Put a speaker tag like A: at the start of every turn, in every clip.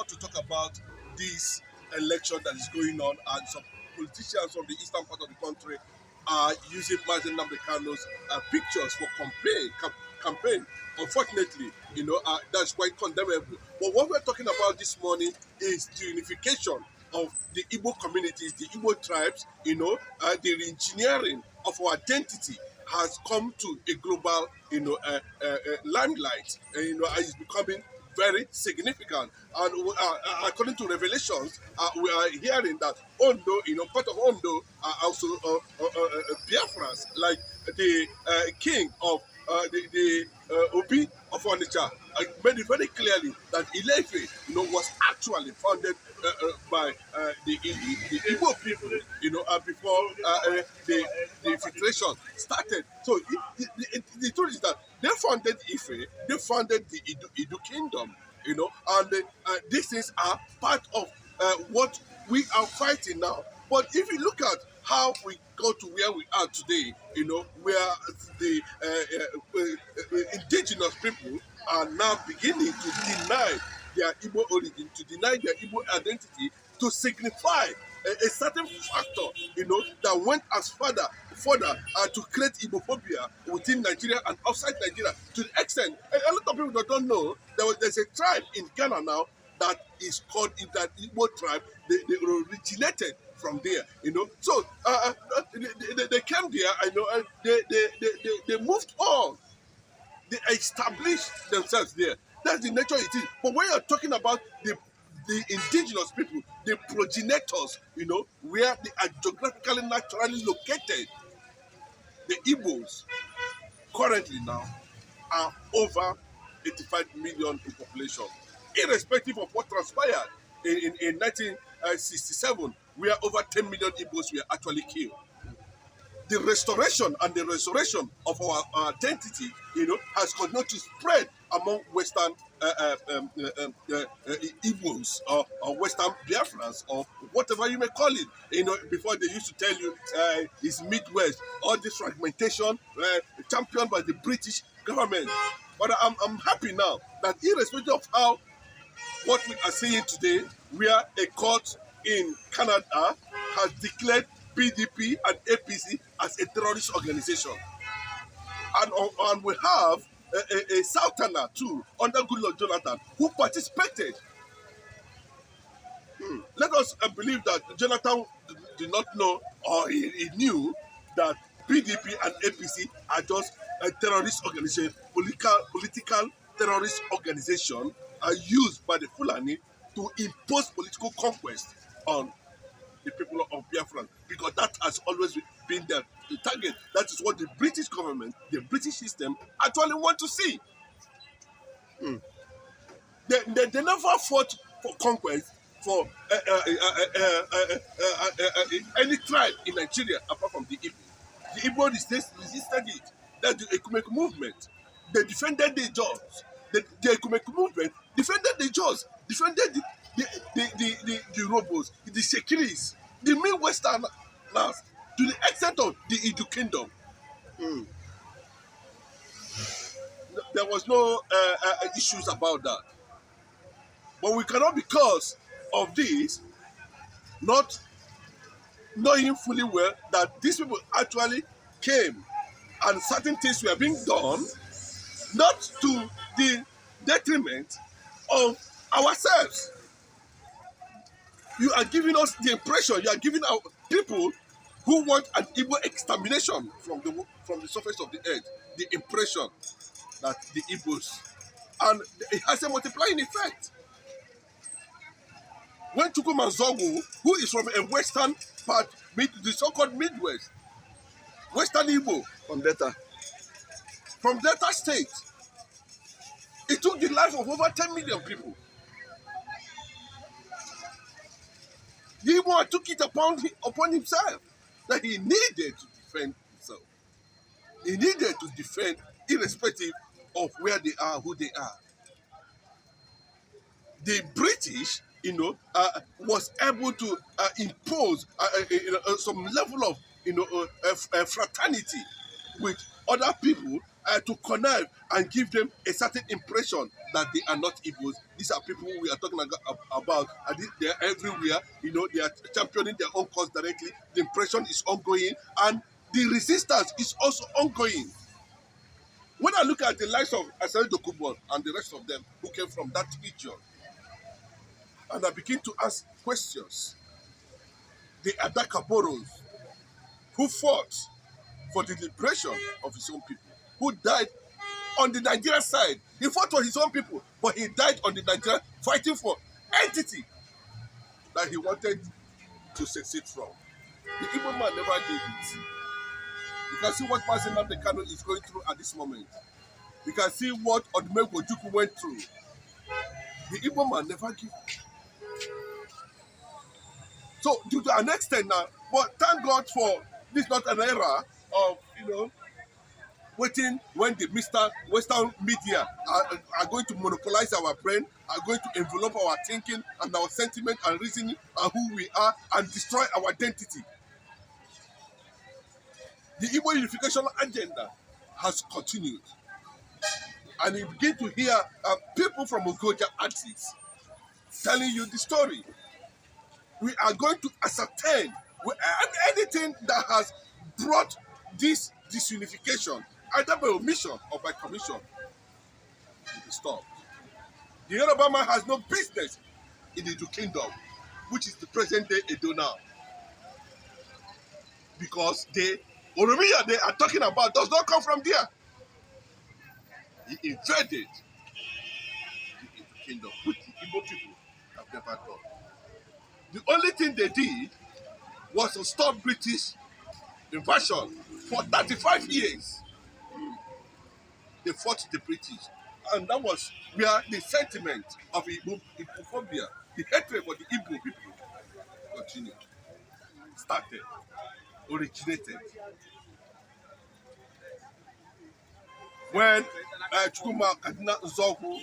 A: more to talk about this election that is going on, and some politicians from the eastern part of the country are using Mazen Namdekano's pictures for campaign. Unfortunately, that's quite condemnable. But what we're talking about this morning is the unification of the Igbo communities, the Igbo tribes, the re-engineering of our identity has come to a global, limelight, and is becoming very significant. And according to revelations, we are hearing that Ondo, part of Ondo, are also Biafrans, like the king of the Obi of Onitsha, made it very clearly that Ilefe, was actually founded by the Igbo people, before the infiltration started. So the truth is that they founded Ife, they founded the Idu kingdom, and these things are part of what we are fighting now. But if you look at how we got to where we are today, where the indigenous people are now beginning to deny their Igbo origin, to deny their Igbo identity, to signify a certain factor, that went as further to create Igbophobia within Nigeria and outside Nigeria, to the extent, a lot of people that don't know, there's a tribe in Ghana now that is called that Igbo tribe. They originated from there, So they came there, and they moved on. They established themselves there. That's the nature it is. But when you're talking about the indigenous people, the progenitors, where they are geographically, naturally located, the Igbos currently now are over 85 million in population, irrespective of what transpired in 1967, where over 10 million Igbos were actually killed. The restoration and the restoration of our identity, has continued to spread among Western Igbos, or Western Biafrans, or whatever you may call it. Before they used to tell you it's Midwest, all this fragmentation championed by the British government. But I'm happy now that irrespective of what we are seeing today, where a court in Canada has declared PDP and APC as a terrorist organization. And we have a Southerner too, under Goodluck Jonathan, who participated. Let us believe that Jonathan did not know, or he knew that PDP and APC are just a terrorist organization, political terrorist organization, are used by the Fulani to impose political conquest on the people of Biafra, because that has always been the target. That is what the British government, the British system, actually want to see. They never fought for conquest for any tribe in Nigeria apart from the Igbo. The Igbo resisted it. That's the Ekumenic movement. They defended the Jaws. The Ekumenic movement defended the Jaws, defended the Robos, the Sekiris, the Midwesterners, to the extent of the Idu kingdom. There was no issues about that. But we cannot, because of this, not knowing fully well that these people actually came and certain things were being done, not to the detriment of ourselves. You are giving us the impression, you are giving our people who want an Igbo extermination from the surface of the earth, the impression that the Igbos, and it has a multiplying effect. When Chukwumanzogu, who is from a western part, the so-called Midwest, Western Igbo, from Delta State, it took the life of over 10 million people. The Igbo took it upon himself that he needed to defend himself. He needed to defend irrespective of where they are, who they are. The British, was able to impose some level of, fraternity with other people to connive and give them a certain impression that they are not Igbos. These are people we are talking about, and they are everywhere. They are championing their own cause directly. The impression is ongoing, and the resistance is also ongoing. When I look at the likes of Asari Dokubon and the rest of them who came from that region, and I begin to ask questions, the Adakaboros who fought for the liberation of his own people, who died on the Nigerian side. He fought for his own people, but he died on the Nigerian, fighting for entity that he wanted to succeed from. The Igbo man never did it. You can see what Mazi Nnamdi Kanu is going through at this moment. You can see what Odumegwu Ojukwu went through. The Igbo man never gave. So to an extent now, but thank God for this not an era of waiting when the Western media are going to monopolize our brain, are going to envelop our thinking and our sentiment and reasoning and who we are and destroy our identity. The Igbo unification agenda has continued. And you begin to hear people from Ugoja artists telling you the story. We are going to ascertain anything that has brought this disunification, either by omission or by commission, will be stopped. The Yoruba man has no business in the Edo Kingdom, which is the present day Edo now. Because the Oromiya they are talking about does not come from there. He invaded the Edo Kingdom, which the Igbo people have never done. The only thing they did was to stop British invasion for 35 years. They fought the British. And that was where the sentiment of Igbophobia, the hatred for the Igbo people, continued, started, originated. When Chukuma Kadina Nzogu,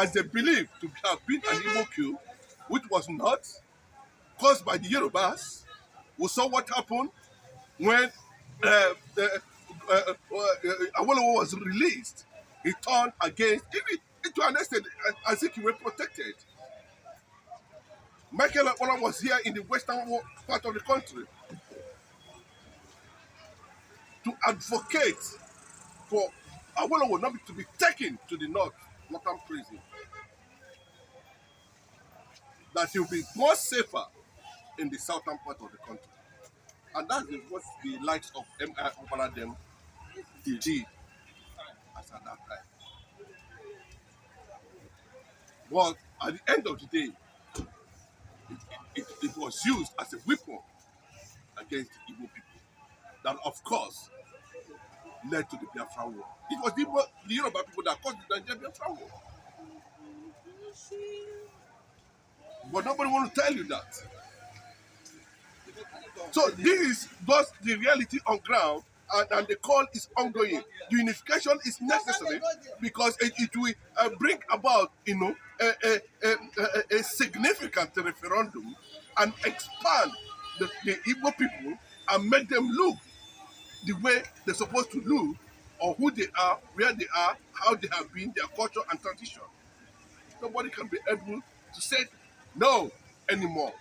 A: as they believed to have been an Igbo coup, which was not, caused by the Yorubas, we saw what happened when Awolowo was released. He turned against, even to an extent, as if he were protected. Michael Akpola was here in the western part of the country to advocate for Awolowo not to be taken to the northern prison. That he will be more safer in the southern part of the country. And that is what the likes of M.I. Obala them did as at that time. But at the end of the day, it was used as a weapon against the Igbo people. That, of course, led to the Biafra War. It was the Yoruba people that caused the Nigerian Biafra War. But nobody wants to tell you that. So this is just the reality on ground, and the call is ongoing. The unification is necessary because it will bring about, a significant referendum and expand the Igbo people and make them look the way they're supposed to look, or who they are, where they are, how they have been, their culture and tradition. Nobody can be able to say no anymore.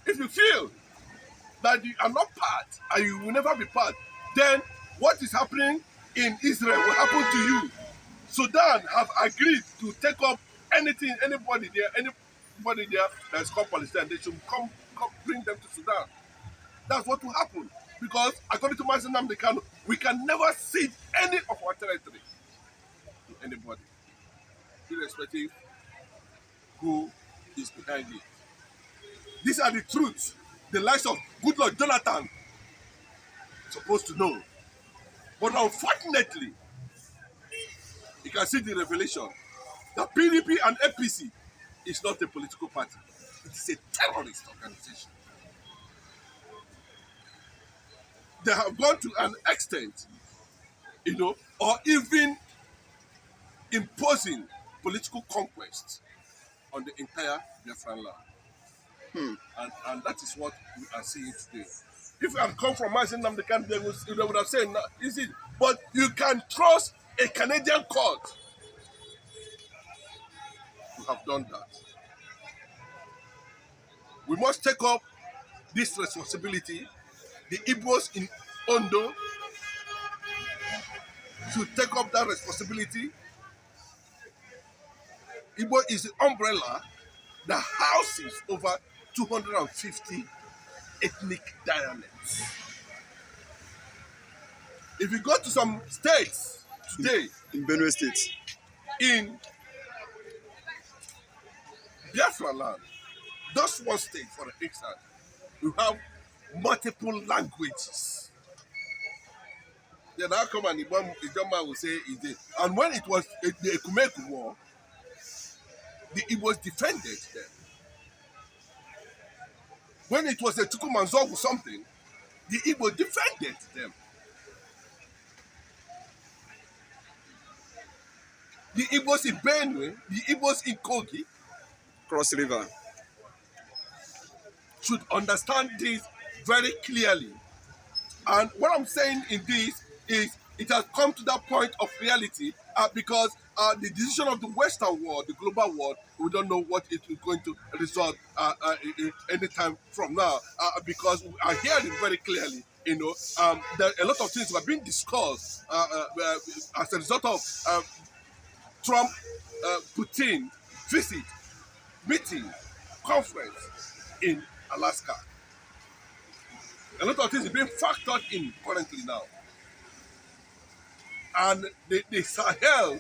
A: If you feel that you are not part and you will never be part, then what is happening in Israel will happen to you. Sudan have agreed to take up anybody there that is called Palestine. They should come bring them to Sudan. That's what will happen. Because according to Mazi Nnamdi Kanu, we can never cede any of our territory to anybody, irrespective who is behind it. These are the truths the likes of Goodluck Jonathan supposed to know. But unfortunately, you can see the revelation that PDP and APC is not a political party. It is a terrorist organization. They have gone to an extent, or even imposing political conquest on the entire Biafran land. And that is what we are seeing today. If you had come from Martin Namdekan, they would have said, no, is it? But you can trust a Canadian court to have done that. We must take up this responsibility. The Igbos in Ondo should take up that responsibility. Igbo is the umbrella that houses over 250 ethnic dialects. If you go to some states today,
B: in Benue State,
A: in Biafra land, just one state for instance, you have multiple languages. Then how come an Ijoma will say is it? And when it was the Ekumeku War, the Igbos defended them. When it was a Chukwumanzog or something, the Igbo defended them. The Igbos in Benue, the Igbos in Kogi
B: Cross River, should understand this very clearly. And what I'm saying in this is it has come to that point of reality because the decision of the Western world, the global world, we don't know what it is going to result anytime from now because we are hearing very clearly, that a lot of things are being discussed as a result of Trump, Putin visit, meeting, conference in Alaska. A lot of things are being factored in currently now. And the Sahel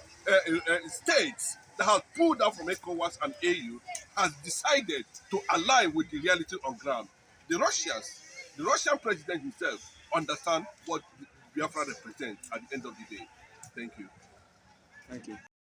B: states that have pulled out from ECOWAS and AU has decided to align with the reality on ground. The Russian president himself understands what Biafra represents at the end of the day. Thank you. thank you.